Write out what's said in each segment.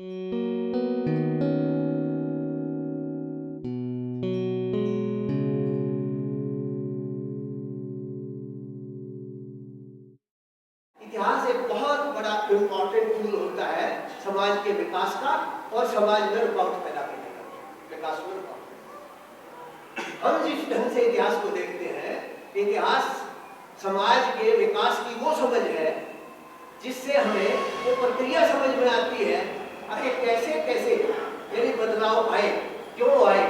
इतिहास एक बहुत बड़ा इम्पोर्टेंट टूल होता है समाज के विकास का और समाज में रुकावट पैदा करने का, विकास में रुकावट। हम जिस ढंग से इतिहास को देखते हैं, इतिहास समाज के विकास की वो समझ है जिससे हमें वो प्रक्रिया समझ में आती है कि कैसे कैसे यानी बदलाव आए, क्यों आए,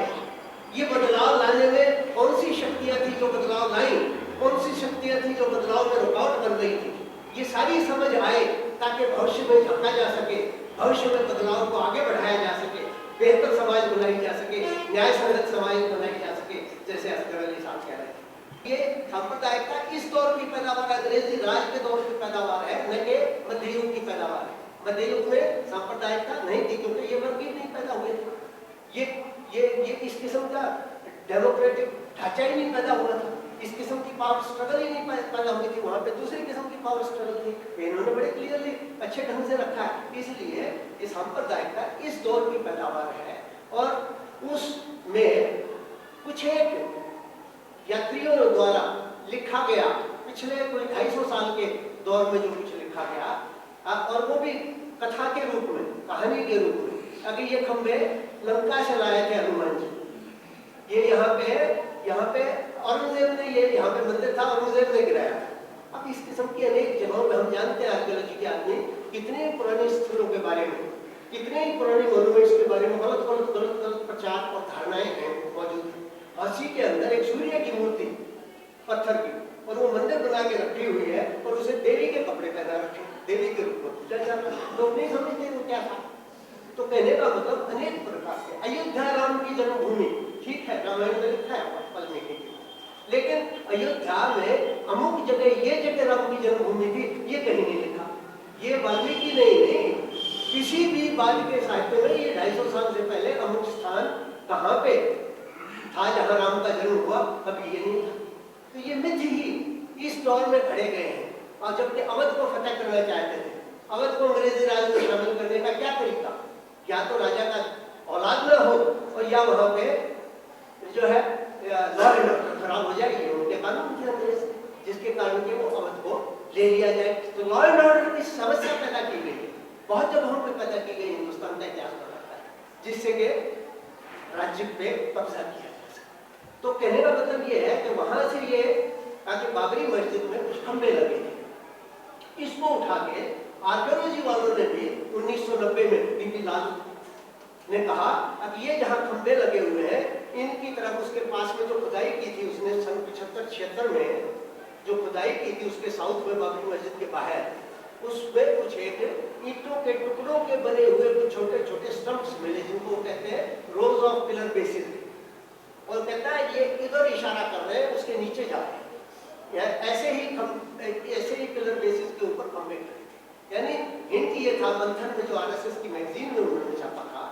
ये बदलाव लाने में कौन सी शक्तियां थी जो बदलाव लाई, कौन सी शक्तियां थी जो बदलाव में रुकावट बन रही थी, ये सारी समझ आए ताकि भविष्य में झांका जा सके, भविष्य में बदलाव को आगे बढ़ाया जा सके, बेहतर समाज बनाई जा सके, न्याय संगत समाज बनाई जा सके, जैसे असगर अली साहब कह रहे थे। ये सांप्रदायिकता इस दौर की पैदावार है, अंग्रेजी राज के दौर की पैदावार है, न कि मध्य युग की पैदावार है। मध्य युग में सांप्रदायिकता नहीं थी क्योंकि ये वर्ग ही नहीं पैदा हुए थे। ये इस किस्म का डेमोक्रेटिक ढांचा ही नहीं पैदा हुआ था, इस किस्म की पावर स्ट्रगल ही नहीं पैदा हुई थी, वहां पे दूसरी किस्म की पावर स्ट्रगल थी। इन्होंने बड़े क्लियरली अच्छे ढंग से रखा है। इसलिए ये सांप्रदायिकता इस दौर की पैदावार है और उसमें कुछ एक यात्रियों द्वारा लिखा गया पिछले कोई 250 साल के दौर में जो कुछ लिखा गया और वो भी कथा के रूप में, कहानी के रूप में। अगर ये खंबे लंका से लाए थे हनुमान जी, ये यहाँ पे औरंगजेब ने, ये यहाँ पे मंदिर था, औरंगजेब ने गिराया। अब इस किस्म की अनेक जगहों पे हम जानते हैं आर्कियोलॉजी के आदमी कितने पुराने स्थलों के बारे में, कितने पुराने मॉन्यूमेंट्स के बारे में गलत प्रचार और धारणाएं हैं मौजूद है। झांसी के अंदर एक सूर्य की मूर्ति पत्थर की और वो मंदिर बना के रखी हुई है और उसे देवी के कपड़े पहना रखे, देवी के रूप में पूजा जाता है। लोग नहीं समझते वो क्या था। तो कहने का मतलब अनेक प्रकार के अयोध्या राम की जन्मभूमि, ठीक है, रामायण में लिखा है वाल्मीकि की, लेकिन अयोध्या में अमुक जगह ये जगह राम की जन्मभूमि थी, ये कहीं नहीं लिखा। ये वाल्मीकि नहीं, किसी भी बाल के साहित्य में ये 250 साल से पहले अमुक स्थान कहाँ पे था जहां राम का जन्म हुआ, कभी ये नहीं था। तो ये मिथ ही इस दौर में खड़े गए हैं। और जबकि अवध को फतेह करना चाहते थे, अवध को अंग्रेजी राज में शामिल करने का क्या तरीका, या तो राजा का औलाद न हो और या वहां पे जो है लॉ एंड ऑर्डर खराब हो जाएगी, उनके कानून थे अंग्रेज, जिसके कारण के वो अवध को ले लिया जाए। तो लॉ एंड ऑर्डर की समस्या पैदा की गई है, बहुत जगहों पर पैदा की गई, हिंदुस्तान का इतिहास बताता है, जिससे कि राज्य पे कब्जा किया। तो कहने का मतलब ये है कि वहां से ये ताकि बाबरी मस्जिद में कुछ खंबे लगे थे, इसको उठा के आर्कियोलॉजी वालों ने भी 1990 में बीबी लाल ने कहा अब ये जहां खंबे लगे हुए हैं इनकी तरफ, उसके पास में जो खुदाई की थी उसने सन 75-76 में जो खुदाई की थी उसके साउथ में बाबरी मस्जिद के बाहर, उसमें कुछ एक ईंटों के टुकड़ों के बने हुए कुछ छोटे छोटे स्टंप्स मिले जिनको कहते हैं रोज ऑफ पिलर बेसिस, और कहता है ये इधर इशारा कर रहे हैं, उसके नीचे जा रहे हैं, ऐसे ही पिलर बेसिस के ऊपर खंबे खड़े थे। यानी हिंट ये था, मंथन में जो आरएसएस की मैगजीन में उन्होंने छापा था,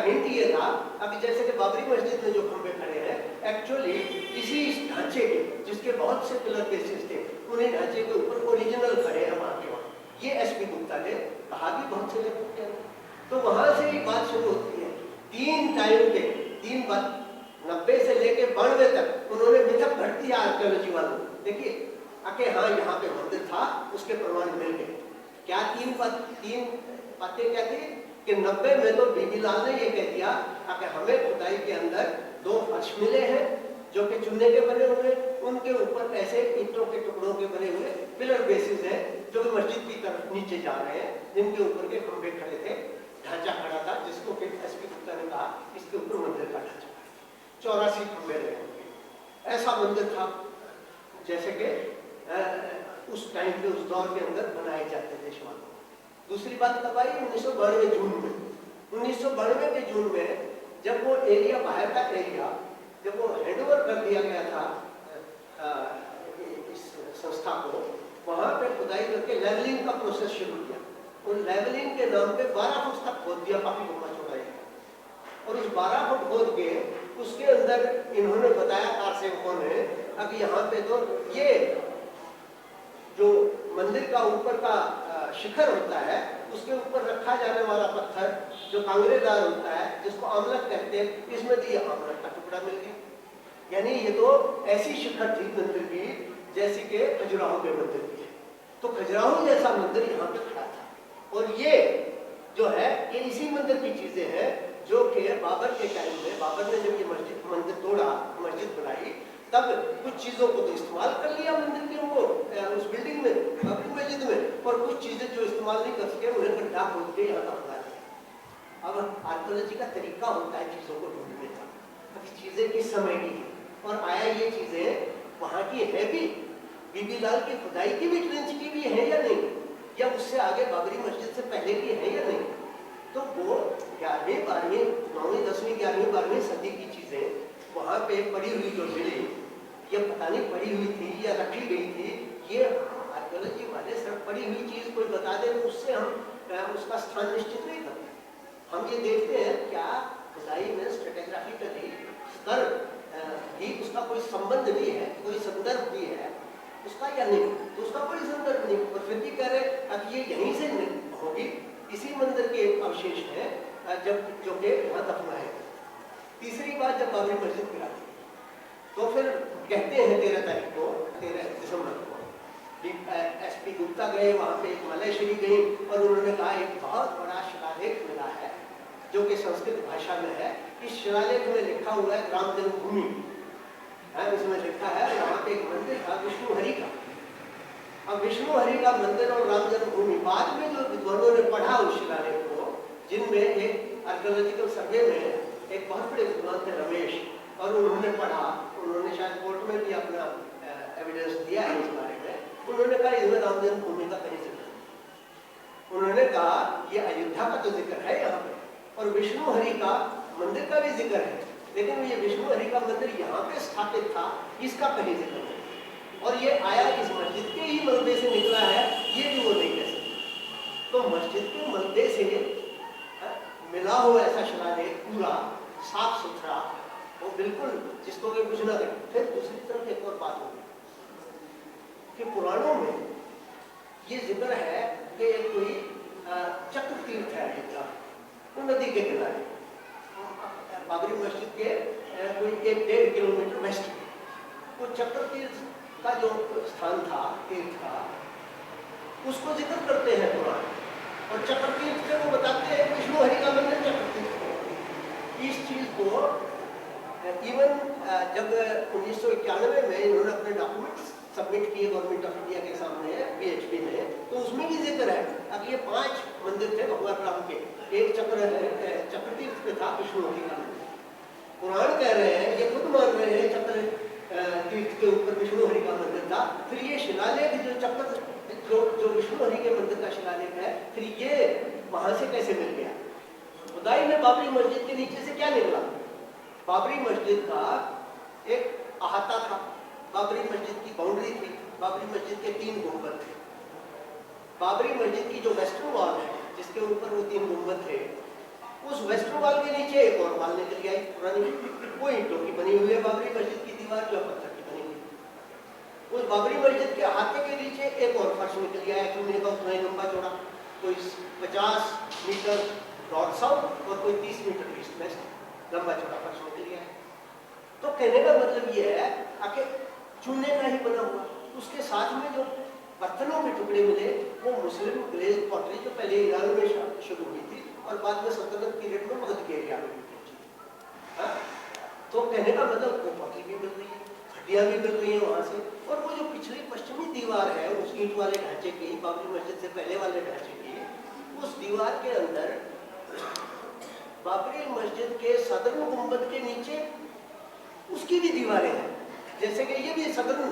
हिंट ये था अब जैसे कि बाबरी मस्जिद में जो खंबे खड़े हैं एक्चुअली इसी ढांचे के, जिसके बहुत से पिलर बेसिस थे, उन्हीं ढांचे के ऊपर ओरिजिनल खड़े हैं वहां के वहां। ये एसपी गुप्ता ने कहा भी बहुत से लेखकों के अंदर। तो वहां से ही बात शुरू होती है। 3 टाइम पे 3 बात 90 से लेके 92 तक उन्होंने मिथक भर दिया आर्कियोलॉजी वालों। देखिए आके हाँ यहाँ पे मंदिर था, उसके प्रमाण मिल गए। क्या 3 बातें क्या थी कि 90 में तो बीबी लाल ने ये कह दिया कि हमें खुदाई के अंदर 2 फर्श मिले हैं जो कि चुनने के बने हुए, उनके ऊपर ऐसे ईंटों के टुकड़ों के बने हुए पिलर बेसिस है जो कि मस्जिद की तरफ नीचे जा रहे हैं, जिनके ऊपर के खंबे खड़े थे, ढांचा खड़ा था, जिसको फिर एसपी गुप्ता ने कहा इसके ऊपर मंदिर का ढांचा 84 खंबे रहे होंगे। ऐसा मंदिर था जैसे कि उस टाइम पे उस दौर के अंदर बनाए जाते थे शिवालय। दूसरी बात कब आई? 1992 जून में। 1992 के जून में जब वो एरिया, बाहर का एरिया जब वो हैंडओवर कर दिया गया था इस संस्था को, वहां पे खुदाई करके लेवलिंग का प्रोसेस शुरू किया। उन लेवलिंग के नाम पे 12 फुट तक खोद दिया, काफी लंबा चौड़ाई, और उस 12 फुट खोद के उसके अंदर इन्होंने बताया कार सेवकों ने अब यहाँ पे तो ये जो मंदिर का ऊपर का शिखर होता है, उसके ऊपर रखा जाने वाला पत्थर जो कांगरेदार होता है, जिसको आमलक कहते हैं, इसमें तो ये आमलक का टुकड़ा मिल गया। यानी ये तो ऐसी शिखर थी मंदिर की जैसी कि खजुराहो के मंदिर की है। तो खजुराहो जैसा मंदिर यहाँ पे खड़ा था। और ये जो है ये इसी मंदिर की चीजें हैं जो कि बाबर के टाइम में, बाबर ने जब ये मंदिर तोड़ा, मस्जिद बनाई, तब कुछ चीजों को तो इस्तेमाल कर लिया मंदिर के वो उस बिल्डिंग में, बाबरी मस्जिद में, और कुछ चीजें जो इस्तेमाल नहीं कर सके उन्हें गड्ढा खोद के यहाँ का बना दिया। अब आर्कियोलॉजी का तरीका होता है चीजों को ढूंढने का, अब चीजें किस समय की है और आया ये चीजें वहां की है भी, बीबी लाल की खुदाई की भी ट्रेंच की भी है या नहीं, या उससे आगे बाबरी मस्जिद से पहले की है या नहीं। तो वो 11वीं 12वीं 9वीं 10वीं 11वीं 12वीं सदी की चीजें वहां पे पड़ी हुई जो मिली, ये पता नहीं पड़ी हुई थी या रखी गई थी, ये आर्कियोलॉजी वाले सिर्फ पड़ी हुई चीज कोई बता दे तो उससे हम उसका स्थान निश्चित नहीं करते। हम ये देखते हैं क्या खुदाई में स्ट्रेटेग्राफिकली स्तर भी उसका कोई संबंध भी है, कोई संदर्भ भी है उसका या नहीं, तो उसका कोई संदर्भ नहीं, और फिर भी कह रहे अब ये यहीं से होगी, इसी मंदिर के अवशेष है जब जो कि यहाँ दफना है। तीसरी बात, जब बाबरी मस्जिद गिरा तो फिर कहते हैं 13 तारीख को, 13 दिसंबर को SP गुप्ता गए, वहाँ पे एक मलयश्री गई और उन्होंने कहा एक बहुत बड़ा शिलालेख मिला है जो कि संस्कृत भाषा में है। इस शिलालेख में लिखा हुआ है राम जन्मभूमि, इसमें लिखा है यहाँ पे एक मंदिर था विष्णु हरि का। अब विष्णु हरि का मंदिर और राम जन्मभूमि, बाद में जो विद्वानों ने पढ़ा उस शिलालेख को, जिनमें एक आर्कियोलॉजिकल सर्वे में एक बहुत बड़े विद्वान थे रमेश, और उन्होंने पढ़ा, उन्होंने शायद कोर्ट में भी अपना एविडेंस दिया है इस बारे में। उन्होंने कहा इसमें राम जन्मभूमि का कहीं जिक्र नहीं। उन्होंने कहा ये अयोध्या का तो जिक्र है यहाँ पे, और विष्णु हरि का मंदिर का भी जिक्र है, लेकिन ये विष्णु हरि का मंदिर यहाँ पे स्थापित था, इसका कहीं जिक्र नहीं, और ये आया इस मस्जिद के ही मलबे से निकला है, ये भी वो नहीं कह सकते। तो मस्जिद के मलबे से मिला हुआ ऐसा शिलालेख पूरा साफ सुथरा, वो बिल्कुल जिसको कि कुछ ना करें। फिर दूसरी तरफ एक और बात होगी कि पुराणों में ये जिक्र है कि एक कोई चक्र तीर्थ है अयोध्या, वो नदी के किनारे, बाबरी मस्जिद के कोई 1-1.5 किलोमीटर वेस्ट में, वो चक्र तीर्थ का जो स्थान था, तीर्थ था, उसको जिक्र करते हैं पुराण, और चक्र तीर्थ से वो बताते हैं विष्णु हरि का मंदिर चक्र तीर्थ। इस चीज को इवन जब 1991 में इन्होंने अपने डॉक्यूमेंट्स सबमिट किए गवर्नमेंट ऑफ इंडिया के सामने PHP में, तो उसमें भी जिक्र है। अब ये 5 मंदिर थे भगवान राम के, एक चक्र तीर्थ पे था विष्णु हरि का मंदिर। पुराण कह रहे हैं, ये खुद मान रहे हैं चक्र तीर्थ के ऊपर विष्णु हरि का मंदिर था। फिर ये शिलालेख जो विष्णु हरि के मंदिर का शिलालेख है, फिर ये वहां से कैसे मिल गया? खुदाई में बाबरी मस्जिद के नीचे से क्या निकला? बाबरी मस्जिद का एक अहाता था, बाबरी मस्जिद की बाउंड्री थी, बाबरी मस्जिद के 3 गुंबद थे। बाबरी मस्जिद की जो वेस्टर्न वॉल है, जिसके ऊपर वो 3 गुंबद थे, उस वेस्टर्न वॉल के नीचे एक और वॉल निकल गई पुरानी, वो ईंटों की बनी हुई है बाबरी मस्जिद की दीवार, जो पत्थर की बनी हुई। उस बाबरी मस्जिद के अहाते के नीचे एक और फर्श निकल गया है, चुनने का उतना ही लंबा चौड़ा, कोई 50 मीटर नॉर्थ साउथ और कोई 30 मीटर ईस्ट वेस्ट लंबा चौड़ा फर्श निकल गया है। तो कहने का मतलब ये है कि चुनने का ही बना हुआ, उसके साथ में जो पत्थरों के टुकड़े मिले वो मुस्लिम ग्लेज पॉटरी जो पहले ईरान में शुरू हुई थी और बाद में सल्तनत पीरियड में मगध के एरिया में पहुंची। तो कहने का मतलब वो पॉटरी भी मिल रही है, हड्डियां भी मिल रही है वहां से, और वो जो पिछली पश्चिमी दीवार है उस ईंट वाले ढांचे की, बाबरी मस्जिद से पहले वाले ढांचे की, उस दीवार के अंदर बाबरी मस्जिद के सदर्न गुंबद के नीचे उसकी भी दीवारें हैं, जैसे कि ये भी सदर्न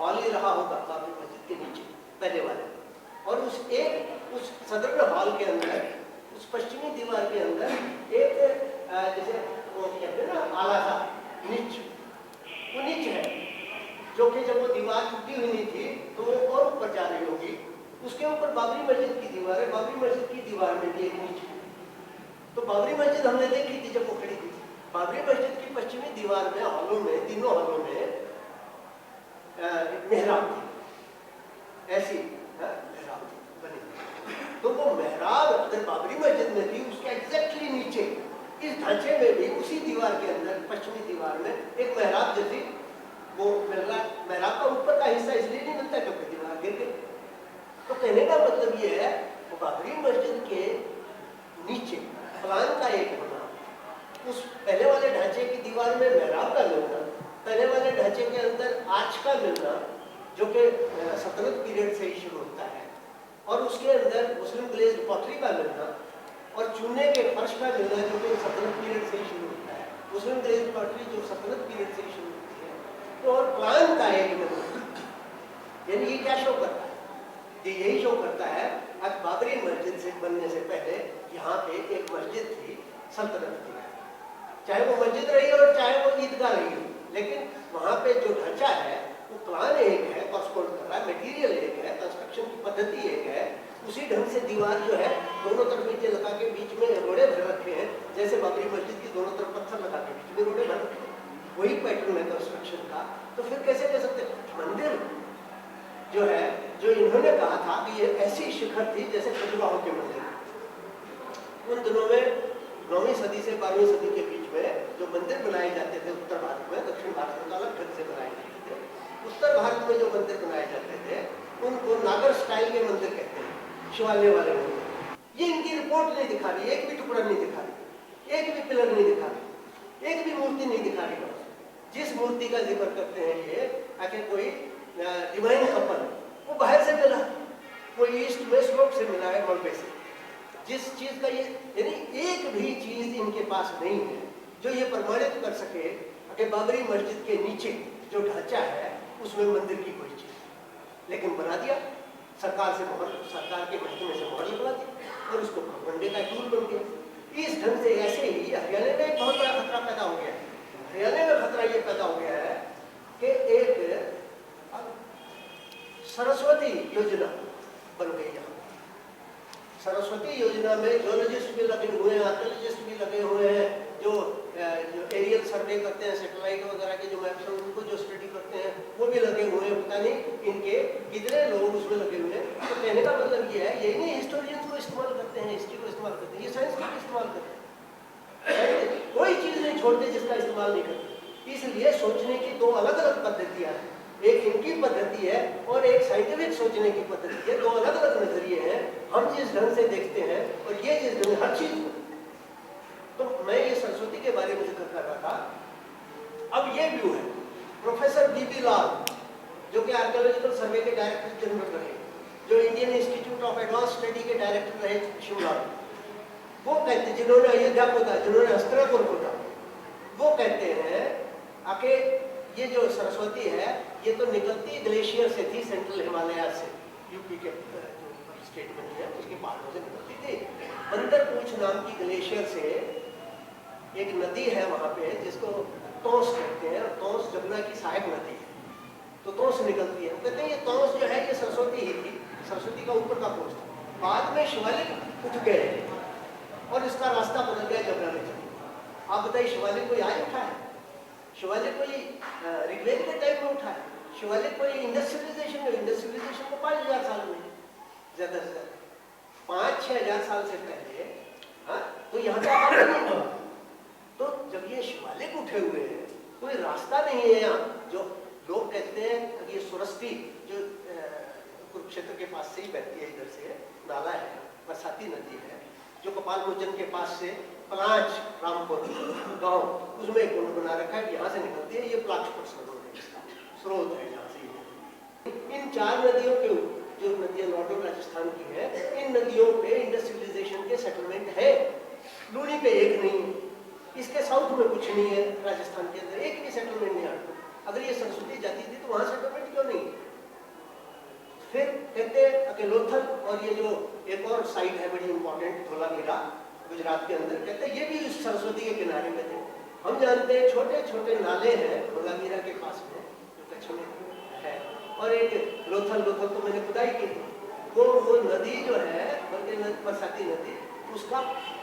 हॉल ही रहा होगा बाबरी मस्जिद के नीचे पहले वाले, और उस सदर्न हॉल के अंदर उस पश्चिमी दीवार के अंदर एक जैसे वो कहते हैं ना आला सा निच, वो निच है, जो कि जब वो दीवार टूटी हुई नहीं थी तो वो और ऊपर जा रही होगी, उसके ऊपर बाबरी मस्जिद की दीवार है, बाबरी मस्जिद की दीवार में भी एक निच। तो बाबरी मस्जिद हमने देखी थी जब वो खड़ी थी, बाबरी मस्जिद की पश्चिमी दीवार में हॉलों में, तीनों हॉलों में मेहराब थी, ऐसी मेहराब थी बनी। बाबरी मस्जिद में थी उसके एग्जैक्टली नीचे इस ढांचे में भी उसी दीवार के अंदर पश्चिमी दीवार में एक मेहराब जैसी वो मिल रहा। मेहराब का ऊपर का हिस्सा इसलिए नहीं मिलता क्योंकि दीवार गिर गई। तो कहने का मतलब ये है वो बाबरी मस्जिद के नीचे प्लान का एक होना, उस पहले वाले ढांचे की दीवार में मेहराब का मिलना, पहले वाले ढांचे के अंदर आर्च का मिलना जो कि सल्तनत पीरियड से ही शुरू होता है, और उसके अंदर मुस्लिम ग्लेज्ड पॉटरी का मिलना और चूने के फर्श का मिलना जो कि सल्तनत पीरियड से ही शुरू होता है। मुस्लिम ग्लेज्ड पॉटरी जो सल्तनत पीरियड से ही शुरू होती है। तो और प्लान का एक मिलना, यानी ये क्या शो करता है? ये यही शो करता है आज बाबरी मस्जिद से बनने से पहले यहाँ पे एक मस्जिद थी सल्तनत की, चाहे वो मस्जिद रही हो और चाहे वो ईदगाह रही हो, लेकिन वहाँ पे जो ढांचा है वो प्लान एक है, कॉरस्पॉन्ड कर रहा है, मटेरियल एक है, कंस्ट्रक्शन की पद्धति एक है। उसी ढंग से दीवार जो है दोनों तरफ ईंटें लगा के बीच में रोड़े भर रखे हैं, जैसे बाबरी मस्जिद की दोनों तरफ पत्थर लगा के बीच में रोड़े भर रखे हैं, वही पैटर्न है कंस्ट्रक्शन का। तो फिर कैसे कह सकते मंदिर जो है, जो इन्होंने कहा था कि ये ऐसी शिखर थी जैसे खजुराहो के मंदिर। उन दिनों में 9वीं सदी से 12वीं सदी के बीच में जो मंदिर बनाए जाते थे उत्तर भारत में, दक्षिण भारत में अलग ढंग से बनाए जाते थे। उत्तर भारत में जो मंदिर बनाए जाते थे उनको नागर स्टाइल के मंदिर कहते हैं, शिवालय वाले मंदिर। ये इनकी रिपोर्ट नहीं दिखा रही, एक भी टुकड़ा नहीं दिखा रही, एक भी पिलर नहीं दिखा रही, एक भी मूर्ति नहीं दिखा रही। जिस मूर्ति का जिक्र करते हैं ये आखिर कोई डिवाइन कपल, वो बाहर से मिला, वो ईस्ट वेस्ट रोड से मिला है, मलबे से। जिस चीज का ये, यानी एक भी चीज इनके पास नहीं है जो ये प्रमाणित कर सके कि बाबरी मस्जिद के नीचे जो ढांचा है उसमें मंदिर की कोई चीज, लेकिन बना दिया सरकार से, सरकार के महकमे से मोहर लगवा दी और उसको प्रोपेगेंडे का टूल बन गया। इस ढंग से ऐसे ही हरियाणा में एक बहुत बड़ा खतरा पैदा हो गया है। हरियाणा में खतरा ये पैदा हो गया है कि एक सरस्वती योजना बन गई यहाँ। सरस्वती योजना में जियोलॉजिस्ट भी लगे हुए हैं, आर्कियोलॉजिस्ट भी लगे हुए हैं, जो एरियल सर्वे करते हैं, सैटेलाइट वगैरह के जो मैप्स हैं उनको जो स्टडी करते हैं वो भी लगे हुए हैं। पता नहीं इनके कितने लोग उसमें लगे हुए हैं। तो कहने का मतलब ये है, यही नहीं हिस्टोरियंस को इस्तेमाल करते हैं, हिस्ट्री को इस्तेमाल करते हैं, ये साइंस को भी इस्तेमाल करते हैं, कोई चीज़ नहीं छोड़ते जिसका इस्तेमाल नहीं करते। इसलिए सोचने की दो अलग अलग पद्धतियाँ हैं, एक इनकी पद्धति है और एक साइंटिफिक सोचने की पद्धति है। दो अलग अलग नजरिए हैं। हम जिस ढंग से देखते हैं और ये जिस ढंग हर चीज। तो मैं ये सरस्वती के बारे में जिक्र कर रहा था। अब ये व्यू है प्रोफेसर बीबी लाल, जो कि आर्कियोलॉजिकल सर्वे के डायरेक्टर जनरल रहे, जो Indian institute of advance study के डायरेक्टर रहे शिमला, वो कहते, जिन्होंने अयोध्या को था, जिन्होंने हस्तिनापुर को था, वो कहते हैं आके ये जो सरस्वती है ये तो निकलती ग्लेशियर से थी, सेंट्रल हिमालय से, यूपी के स्टेट में है उसके पहाड़ों से निकलती थी। बंदरपूछ नाम की ग्लेशियर से एक नदी है वहाँ पे जिसको तोंस कहते हैं, और तोंस जमुना की सहायक नदी है, तो तोंस निकलती है। कहते हैं ये तोंस जो है ये सरस्वती ही थी, सरस्वती का ऊपर का कोष था। बाद में शिवालिक उठ गए और इसका रास्ता बदल गया जमुना में। आप बताइए शिवालिक कोई आज उठा है? शिवालिक कोई ऋग्वेद के टाइम में उठा है? शिवालिक कोई इंडस्ट्रियलाइजेशन में, इंडस्ट्रियलाइजेशन को 5000 साल में, ज्यादा से ज्यादा 5-6 हजार साल से पहले। हाँ, तो यहाँ का आबादी नहीं था। तो जब ये शिवालिक उठे हुए हैं, कोई रास्ता नहीं है यहाँ। जो लोग कहते हैं कि ये सुरस्ती जो कुरुक्षेत्र के पास से ही बहती है, इधर से नाला है, बरसाती नदी है, जो कपाल मोचन के पास से पलाच रामपुर गांव, उसमें एक कुंड बना रखा है, यहाँ से निकलती है। ये प्लाक्ष सरोवर है, इसका स्रोत है यहाँ से। इन 4 नदियों के, जो नदियाँ नॉर्दर्न राजस्थान की है, इन नदियों पे इंडस्ट्रियलाइजेशन के सेटलमेंट है। लूनी पे एक नहीं है, इसके साउथ में कुछ नहीं है, राजस्थान के अंदर एक भी सेटलमेंट नहीं आता। अगर ये सरस्वती जाती थी तो वहाँ सेटलमेंट क्यों नहीं? फिर कहते हैं कि लोथल, और ये जो एक और साइट है बड़ी इंपॉर्टेंट, धोलावीरा गुजरात के अंदर, कहते हैं ये भी इस सरस्वती के किनारे में थे। हम जानते हैं छोटे छोटे नाले हैं धोलावीरा के पास में जो कच्छ में है, और एक लोथल तो मैंने खुदाई की थी, वो नदी जो है बरसाती नदी, उसका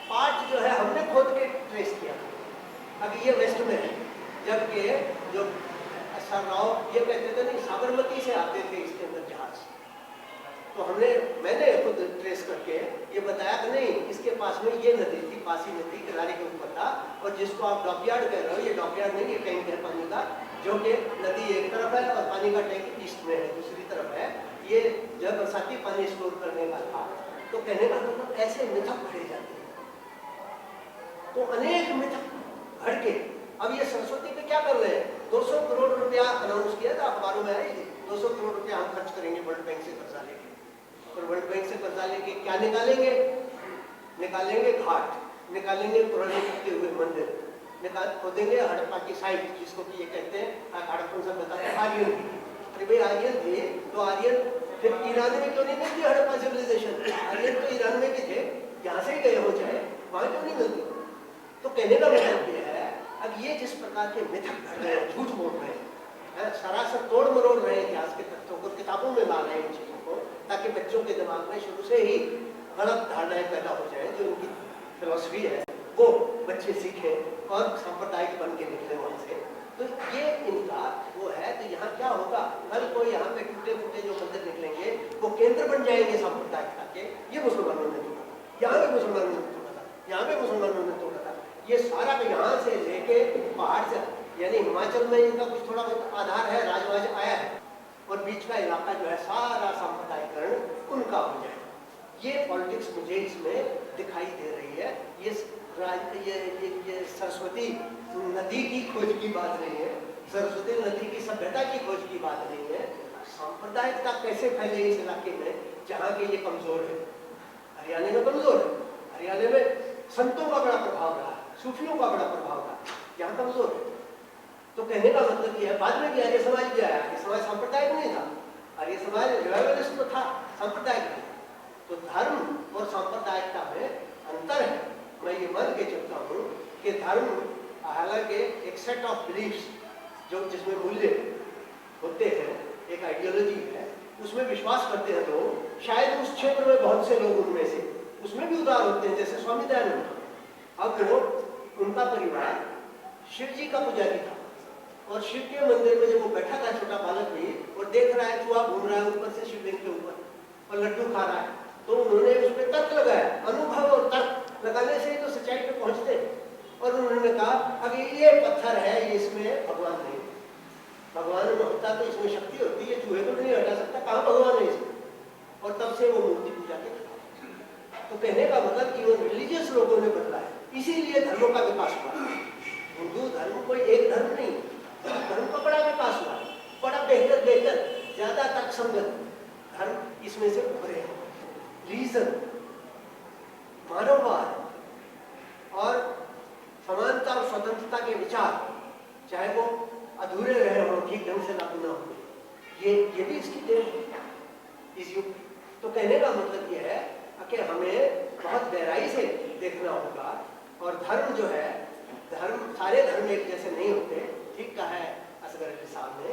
पार्ट जो है हमने खोद के ट्रेस किया। अब ये वेस्ट में है, जबकि जो SR राव ये कहते थे नहीं, साबरमती से आते थे इसके अंदर जहाज, तो मैंने खुद ट्रेस करके ये बताया कि नहीं, इसके पास में ये नदी थी, पासी नदी किनारे के ऊपर था, और जिसको आप डॉकयार्ड कह रहे हो, ये डॉकयार्ड नहीं, ये टैंक है पानी का, जो कि नदी एक तरफ है और पानी का टैंक ईस्ट में है, दूसरी तरफ है। ये जब बरसाती पानी स्टोर करने का था। तो कहने का मतलब ऐसे मिथक भरे जाते हैं, तो अनेक मिथक भर के अब ये सरस्वती पे क्या कर रहे हैं, 200 करोड़ रुपया अनाउंस किया था, अखबारों में आई थी, 200 करोड़ रुपया हम खर्च करेंगे वर्ल्ड बैंक से कर्जा लेके। और वर्ल्ड बैंक से कर्जा लेके क्या निकालेंगे? निकालेंगे घाट, निकालेंगे पुराने टूटे हुए मंदिर, खोदेंगे हड़प्पा की साइट, जिसको कि ये कहते हैं हड़प्पन सभ्यता है, आर्यन की। अरे भाई आर्यन थे तो आर्यन फिर ईरान में क्यों नहीं मिलती हड़प्पा सिविलाइजेशन? आर्यन तो ईरान में भी थे, जहाँ से ही गए हो चाहे, वहाँ क्यों नहीं मिलती? तो कहने का मतलब ये है, अब ये जिस प्रकार के मिथक भर रहे हैं, झूठ बोल रहे हैं, सरासर तोड़ मरोड़ रहे हैं इतिहास के तथ्यों को, किताबों में ला रहे हैं इन चीज़ों को, ताकि बच्चों के दिमाग में शुरू से ही गलत धारणाएं पैदा हो जाए, जो उनकी फिलॉसफी है वो बच्चे सीखें और सांप्रदायिक बन के निकले वहाँ से। तो ये इनका वो है। तो यहाँ क्या होगा, कल को यहाँ पे टूटे फूटे जो मंदिर निकलेंगे वो केंद्र बन जाएंगे सांप्रदायिकता के। ये मुसलमानों ने तोड़ा, यहाँ भी मुसलमानों ने तोड़ा था, यहाँ भी मुसलमानों ने तोड़ा था। ये सारा यहाँ से लेके पहाड़ से, यानी हिमाचल में इनका कुछ थोड़ा बहुत आधार है, राजवाज आया है, और बीच का इलाका जो है सारा सांप्रदायिकरण उनका हो जाए। ये पॉलिटिक्स मुझे इसमें दिखाई दे रही है। ये सरस्वती नदी की खोज की बात नहीं है, सरस्वती नदी की सभ्यता की खोज की बात नहीं है। सांप्रदायिकता कैसे फैले इस इलाके में जहाँ के ये कमजोर है। हरियाणा में कमजोर है, हरियाणा में संतों का बड़ा प्रभाव रहा, सूफियों का बड़ा प्रभाव रहा, यहाँ कमजोर है। तो कहने का मतलब ये है, बाद में भी आर्य समाज भी आया, आर्य समाज सांप्रदायिक नहीं था, आर्य समाज रिवाइवलिस्ट तो था, सांप्रदायिक नहीं। तो धर्म और सांप्रदायिकता में अंतर है। मैं ये मान के चलता हूँ कि धर्म हालांकि एक सेट ऑफ बिलीफ्स जो जिसमें मूल्य होते हैं, एक आइडियोलॉजी है, उसमें विश्वास करते हैं लोग। शायद उस क्षेत्र में बहुत से लोग उनमें से उसमें भी उदार होते हैं, जैसे स्वामी दयानंद। अब वो उनका परिवार शिव जी का पुजारी था, और शिव के मंदिर में जब वो बैठा था छोटा बालक भी, और देख रहा है चूहा घूम रहा है ऊपर से शिवलिंग के ऊपर और लड्डू खा रहा है, तो उन्होंने उस पर तर्क लगाया। अनुभव और तर्क लगाने से ही तो सच्चाई पे पहुंचते हैं। और उन्होंने कहा अगर ये पत्थर है, ये इसमें भगवान नहीं, भगवान में होता तो इसमें शक्ति होती है, चूहे को नहीं हटा सकता, कहाँ भगवान है इसमें। और तब से वो मूर्ति पूजा के खिलाफ। तो कहने का मतलब कि वो रिलीजियस लोगों ने बदला है, इसीलिए धर्मों का विकास हुआ। हिंदू धर्म कोई एक धर्म नहीं, धर्म का बड़ा विकास हुआ, बड़ा बेहतर ज्यादा तर्कसंगत धर्म इसमें से उभरे हैं। रीजन, मानववाद और समानता और स्वतंत्रता के विचार, चाहे वो अधूरे रहे हो, ठीक ढंग से लागू ना हो, ये भी इसकी देन है इस युग। तो कहने का मतलब ये है कि हमें बहुत गहराई से देखना होगा। और धर्म जो है, धर्म सारे धर्म एक जैसे नहीं होते, ठीक कहा है असगर अली साहब ने,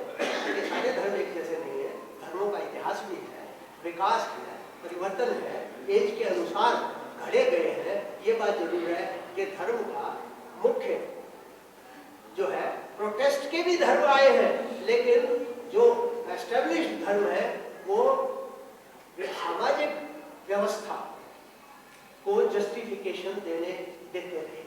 ये सारे धर्म एक जैसे नहीं है। धर्मों का इतिहास भी है, विकास है, परिवर्तन है, एज के अनुसार घड़े गए हैं। ये बात जरूर है कि धर्म का मुख्य जो है, प्रोटेस्ट के भी धर्म आए हैं, लेकिन जो एस्टेब्लिश्ड धर्म है वो सामाजिक व्यवस्था को जस्टिफिकेशन देते रहे।